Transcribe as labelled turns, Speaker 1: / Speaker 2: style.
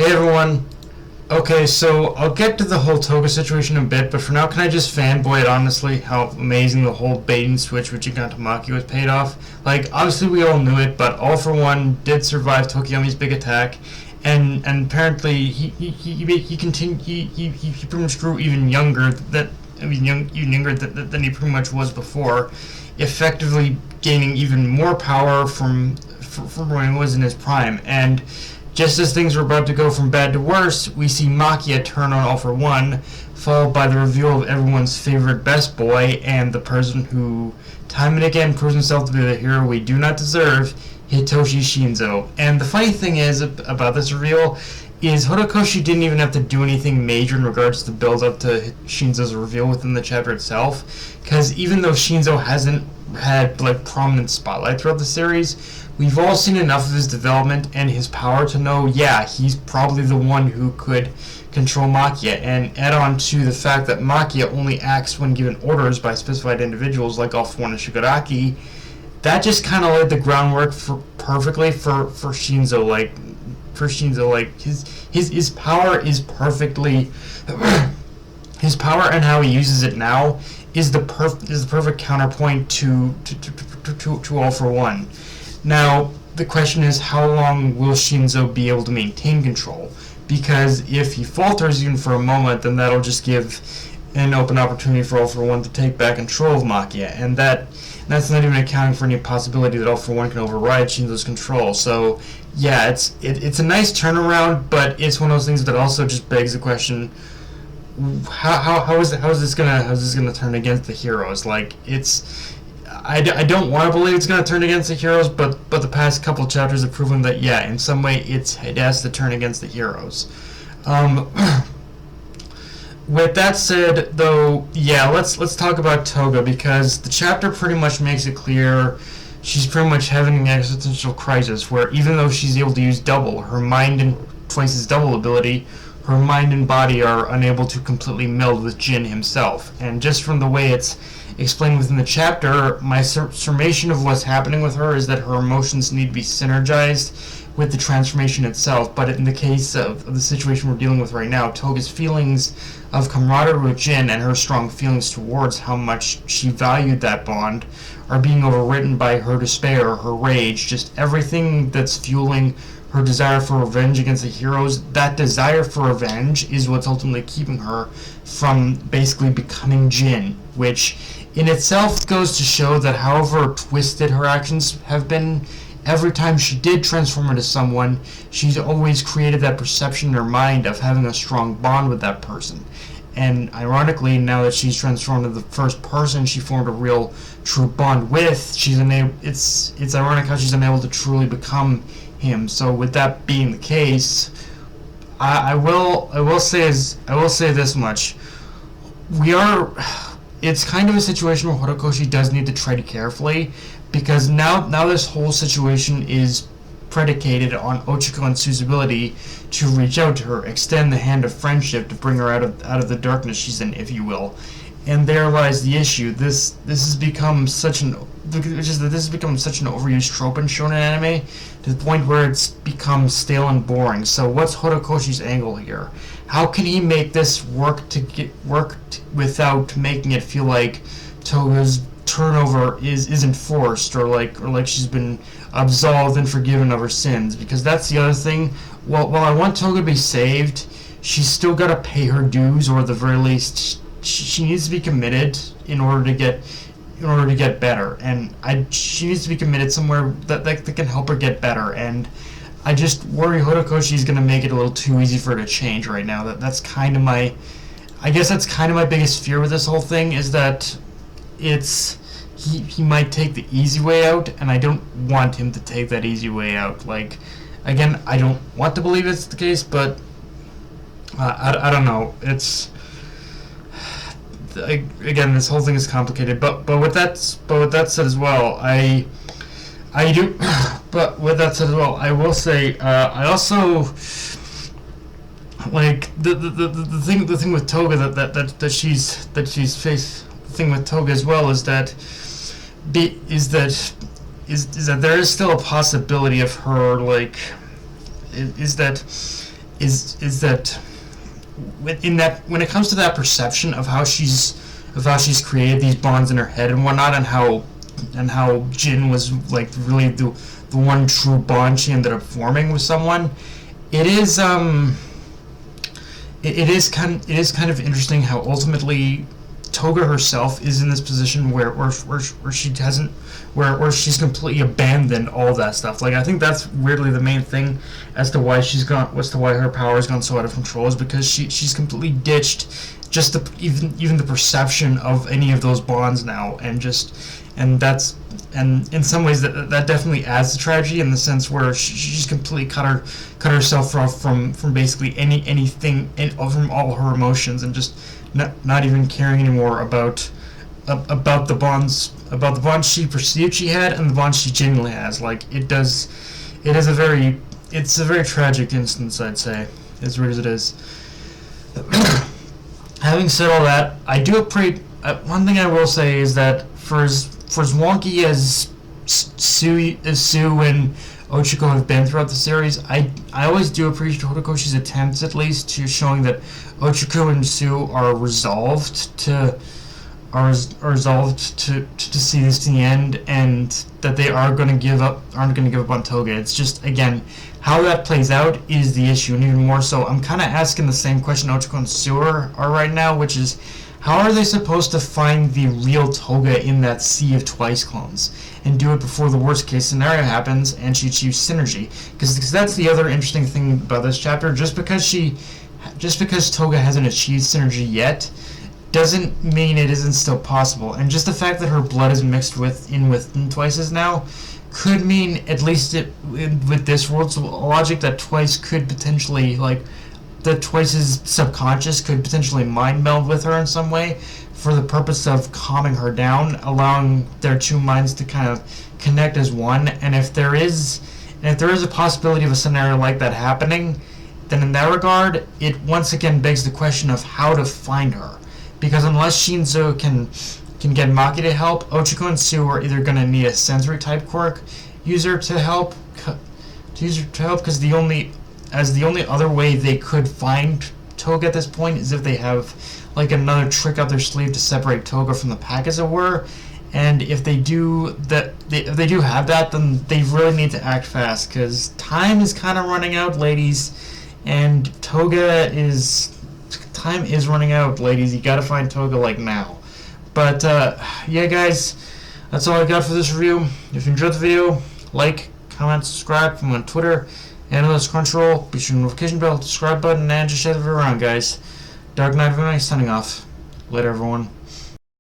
Speaker 1: Hey everyone. Okay, so I'll get to the whole Toga situation in a bit, but for now, can I just fanboy it honestly? How amazing the whole bait and switch with Gigantomaki was paid off. Like, obviously we all knew it, but All For One did survive Tokiyami's big attack, and apparently he continued he pretty much grew even younger even younger than he pretty much was before, effectively gaining even more power from when he was in his prime. And just as things were about to go from bad to worse, we see Makia turn on All For One, followed by the reveal of everyone's favorite best boy and the person who time and again proves himself to be the hero we do not deserve, Hitoshi Shinso. And the funny thing is about this reveal is Horikoshi didn't even have to do anything major in regards to the build up to Shinso's reveal within the chapter itself, because even though Shinso hasn't had like prominent spotlight throughout the series, we've all seen enough of his development and his power to know, yeah, he's probably the one who could control Makia, and add on to the fact that Makia only acts when given orders by specified individuals like All For One and Shigaraki. That just kind of laid the groundwork perfectly for Shinso. Like his power is perfectly his power, and how he uses it now is the perfect counterpoint to All For One. Now, the question is, how long will Shinso be able to maintain control? Because if he falters even for a moment, then that'll just give an open opportunity for All For One to take back control of Makia, and that's not even accounting for any possibility that All For One can override Shinso's control. So, yeah, it's a nice turnaround, but it's one of those things that also just begs the question: how is this gonna turn against the heroes? Like, I don't want to believe it's going to turn against the heroes, but the past couple chapters have proven that, yeah, in some way it has to turn against the heroes. With that said, though, yeah, let's talk about Toga, because the chapter pretty much makes it clear she's pretty much having an existential crisis, where even though she's able to use double, her mind and twice as double ability, her mind and body are unable to completely meld with Jin himself. And just from the way it's explained within the chapter, my summation of what's happening with her is that her emotions need to be synergized with the transformation itself. But in the case of the situation we're dealing with right now, Toga's feelings of camaraderie with Jin and her strong feelings towards how much she valued that bond are being overwritten by her despair, her rage, just everything that's fueling her desire for revenge against the heroes. That desire for revenge is what's ultimately keeping her from basically becoming Jin, which in itself goes to show that however twisted her actions have been, every time she did transform into someone, she's always created that perception in her mind of having a strong bond with that person. And ironically, now that she's transformed into the first person she formed a real, true bond with, it's ironic how she's unable to truly become him. So with that being the case, I will say this much: it's kind of a situation where Horikoshi does need to tread carefully, because now this whole situation is predicated on Ochiko and Sue's ability to reach out to her, extend the hand of friendship to bring her out of the darkness she's in, if you will. And there lies the issue. This has become such an overused trope in shonen anime, to the point where it's become stale and boring. So what's Horikoshi's angle here? How can he make this work without making it feel like Toga's turnover isn't forced, or like she's been absolved and forgiven of her sins? Because that's the other thing. While I want Toga to be saved, she's still got to pay her dues, or at the very least she needs to be committed in order to get better, and she needs to be committed somewhere that can help her get better. And I just worry Horikoshi is going to make it a little too easy for her to change right now. That's kind of my biggest fear with this whole thing, is that he might take the easy way out, and I don't want him to take that easy way out. Like, again, I don't want to believe it's the case, but I don't know. Again, this whole thing is complicated, but with that said as well, I do. But with that said as well, I will say I also like the thing with Toga that she's faced. The thing with Toga as well is that there is still a possibility of her, like, is that is that when it comes to that perception of how she's created these bonds in her head and whatnot, and how Jin was like really the one true bond she ended up forming with someone. It is it is kind of interesting how ultimately Toga herself is in this position where she hasn't where she's completely abandoned all that stuff. Like, I think that's weirdly the main thing as to why her power has gone so out of control, is because she's completely ditched just even the perception of any of those bonds now, and in some ways that definitely adds to tragedy, in the sense where she's completely cut herself off from basically anything from all her emotions, and just not even caring anymore about the bonds she perceived she had and the bonds she genuinely has. Like, it's a very tragic instance, I'd say, as weird as it is. Having said all that, I do appreciate one thing I will say is that for as wonky as Sue and Ochiko have been throughout the series, I always do appreciate Horikoshi's attempts, at least, to showing that Ochiko and Sue are resolved to see this to the end, and that they aren't going to give up on Toga. It's just, again, how that plays out is the issue, and even more so, I'm kind of asking the same question Ochiko and Sue are right now, which is, how are they supposed to find the real Toga in that sea of Twice clones, and do it before the worst case scenario happens and she achieves synergy? Because that's the other interesting thing about this chapter. Just because Toga hasn't achieved synergy yet doesn't mean it isn't still possible. And just the fact that her blood is mixed with Twice's now could mean, at least with this world's logic, that Twice could potentially, like, that Twice's subconscious could potentially mind meld with her in some way for the purpose of calming her down, allowing their two minds to kind of connect as one. And if there is a possibility of a scenario like that happening, then in that regard, it once again begs the question of how to find her. Because unless Shinso can get Maki to help, Ochiko and Sue are either going to need a sensory type quirk user to help, because the only other way they could find Toga at this point is if they have like another trick up their sleeve to separate Toga from the pack, as it were. And if they do have that, then they really need to act fast, because time is kind of running out, ladies, and time is running out, ladies. You gotta find Toga, like, now. But yeah, guys, that's all I got for this review. If you enjoyed the video, like, comment, subscribe. I'm on Twitter and on Crunchyroll. Be sure to notification bell, subscribe button, and just share the video around, guys. Dark Knight of the Night signing off. Later, everyone.